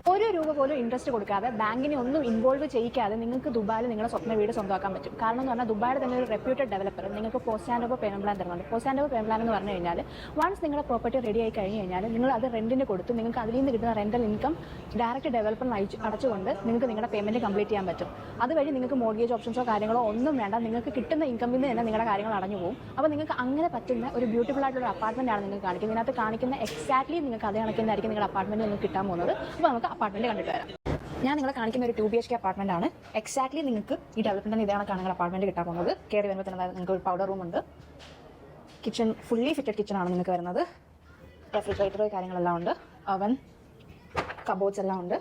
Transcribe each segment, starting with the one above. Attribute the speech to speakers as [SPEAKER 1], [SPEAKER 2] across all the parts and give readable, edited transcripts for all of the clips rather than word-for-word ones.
[SPEAKER 1] 1 രൂപ പോലും ഇൻട്രസ്റ്റ് കൊടുക്കാതെ ബാങ്കിനെ ഒന്നും ഇൻവോൾവ് ചെയ്യിക്കാതെ നിങ്ങൾക്ക് ദുബായിൽ നിങ്ങളുടെ സ്വപ്ന വീട് സ്വന്തമാക്കാൻ പറ്റും. കാരണം എന്ന് പറഞ്ഞാൽ ദുബായിൽ തന്നെ ഒരു റെപ്യൂട്ടഡ് ഡെവലപ്പർ നിങ്ങൾക്ക് post handover payment plan തരുന്നുണ്ട്. Post handover payment plan എന്ന് പറഞ്ഞു കഴിഞ്ഞാൽ വൺസ് നിങ്ങളുടെ പ്രോപ്പർട്ടി റെഡി ആയി കഴിഞ്ഞ് കഴിഞ്ഞാൽ നിങ്ങൾ അത് റെന്റിന് കൊടുത്ത് നിങ്ങൾക്ക് അതിൽ നിന്ന് കിട്ടുന്ന റെന്റൽ ഇൻകം ഡയറക്റ്റ് ഡെവലപ്പറിന് അടച്ചുകൊണ്ട് നിങ്ങൾക്ക് നിങ്ങളുടെ പേയ്മെന്റ് കംപ്ലീറ്റ് ചെയ്യാൻ പറ്റും. അതുവഴി നിങ്ങൾക്ക് മോർഗേജ് ഓപ്ഷൻസോ കാര്യങ്ങളോ ഒന്നും വേണ്ട. നിങ്ങൾക്ക് കിട്ടുന്ന ഇൻകമിൽ നിന്ന് തന്നെ നിങ്ങളുടെ കാര്യങ്ങൾ അടഞ്ഞു പോകും. അപ്പോൾ നിങ്ങൾക്ക് അങ്ങനെ പറ്റുന്ന ഒരു ബ്യൂട്ടിഫുൾ ആയിട്ടുള്ള അപ്പാർട്ട്മെന്റ് ആണ് നിങ്ങൾക്ക് കാണിക്കുന്നത്. ഇതിനകത്ത് കാണിക്കുന്ന എക്സാക്ട്ലി നിങ്ങൾക്ക് അതേ കണക്കിനായിരിക്കും നിങ്ങളുടെ അപ്പാർട്ട്മെന്റ് നിങ്ങൾക്ക് കിട്ടാൻ പോകുന്നത്. അപ്പോൾ നമുക്ക് അപ്പാർട്ട്മെന്റ് കണ്ടിട്ട് വരാം. ഞാൻ നിങ്ങളെ കാണിക്കുന്ന ഒരു 2 BHK അപ്പാർട്ട്മെന്റ് ആണ്. എക്സാക്ട്ലി നിങ്ങൾക്ക് ഈ ഡെവലപ്മെന്റ് ഇതാണ് നിങ്ങൾ അപ്പാർട്ട്മെന്റ് കിട്ടാൻ പോകുന്നത്. കയറി വരുമ്പോൾ തന്നെ നിങ്ങൾക്ക് ഒരു പൗഡർ റൂം ഉണ്ട്. കിച്ചൺ ഫുള്ളി ഫിറ്റഡ് കിച്ചൺ ആണ് നിങ്ങൾക്ക് വരുന്നത്. റെഫ്രിജറേറ്റർ കാര്യങ്ങളെല്ലാം ഉണ്ട്. അവൻ കബോർഡ്സ് എല്ലാം ഉണ്ട്.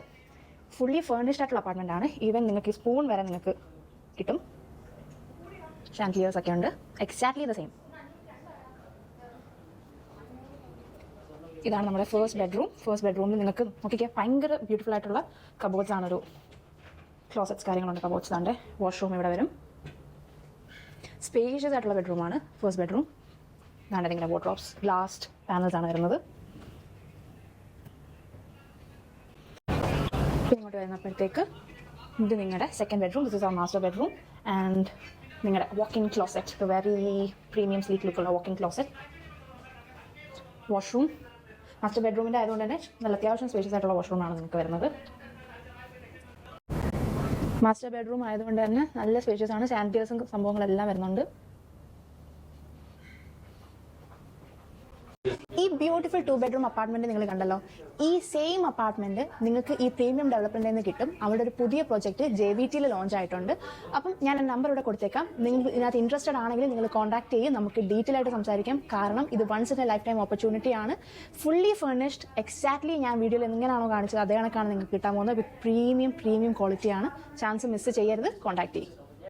[SPEAKER 1] ഫുള്ളി ഫേർണിഷ്ഡ് ആയിട്ടുള്ള അപ്പാർട്ട്മെന്റ് ആണ്. ഈവൻ നിങ്ങൾക്ക് ഈ സ്പൂൺ വരെ നിങ്ങൾക്ക് കിട്ടും. ഷാൻഡിലിയേഴ്സ് ഒക്കെ ഉണ്ട്. Exactly the same. ഇതാണ് നമ്മുടെ ഫസ്റ്റ് ബെഡ്റൂം. ഫസ്റ്റ് ബെഡ്റൂമിൽ നിങ്ങൾക്ക് നോക്കിക്കാൻ ഭയങ്കര ബ്യൂട്ടിഫുൾ ആയിട്ടുള്ള കബോർഡ്സ് ആണ്. ഒരു ക്ലോസറ്റ്സ് കാര്യങ്ങളുണ്ട്. കബോർഡ്സ് ആണ്. വാഷ്റൂം ഇവിടെ വരും. സ്പേഷ്യസ് ആയിട്ടുള്ള ബെഡ്റൂമാണ് ഫസ്റ്റ് ബെഡ്റൂം. ഇതാണ് നിങ്ങളുടെ വാർഡ്രോബ്സ്. ഗ്ലാസ് പാനൽസ് ആണ് വരുന്നത്. ഇങ്ങോട്ട് വരുന്നപ്പോഴത്തേക്ക് ഇത് നിങ്ങളുടെ second bedroom. This is our master bedroom. And നിങ്ങളുടെ walk-in closet, very premium sleek ലുക്കുള്ള വാക്കിംഗ് ക്ലോസറ്റ്. വാഷ്റൂം മാസ്റ്റർ ബെഡ്റൂമിൻ്റെ ആയതുകൊണ്ട് തന്നെ നല്ല അത്യാവശ്യം സ്പേഷ്യസ് ആയിട്ടുള്ള വാഷ്റൂമാണ് നിങ്ങൾക്ക് വരുന്നത്. മാസ്റ്റർ ബെഡ്റൂം ആയതുകൊണ്ട് തന്നെ നല്ല സ്പേഷ്യസ് ആണ്. സാനിറ്റൈസേഴ്സും സംഭവങ്ങളെല്ലാം വരുന്നുണ്ട്. ഈ ബ്യൂട്ടിഫുൾ 2 ബെഡ്റൂം അപ്പാർട്ട്മെന്റ് നിങ്ങൾ കണ്ടല്ലോ. ഈ സെയിം അപ്പാർട്ട്മെന്റ് നിങ്ങൾക്ക് ഈ പ്രീമിയം ഡെവലപ്മെന്റിൽ നിന്ന് കിട്ടും. അവിടെ ഒരു പുതിയ പ്രോജക്റ്റ് JVT ലോഞ്ച് ആയിട്ടുണ്ട്. അപ്പം ഞാൻ നമ്പർ ഇവിടെ കൊടുത്തേക്കാം. നിങ്ങൾ ഇതിനകത്ത് ഇൻട്രസ്റ്റഡ് ആണെങ്കിൽ നിങ്ങൾ കോൺടാക്ട് ചെയ്യും. നമുക്ക് ഡീറ്റെയിൽ ആയിട്ട് സംസാരിക്കാം. കാരണം ഇത് once in a lifetime opportunity ആണ്. Fully furnished. എക്സാക്ട്ലി ഞാൻ വീഡിയോയിൽ എങ്ങനെയാണോ കാണിച്ചത് അതേ കണക്കാണ് നിങ്ങൾക്ക് കിട്ടാൻ പോകുന്നത്. പ്രീമിയം ക്വാളിറ്റിയാണ്. ചാൻസ് മിസ് ചെയ്യരുത്. കോൺടാക്ട് ചെയ്യും.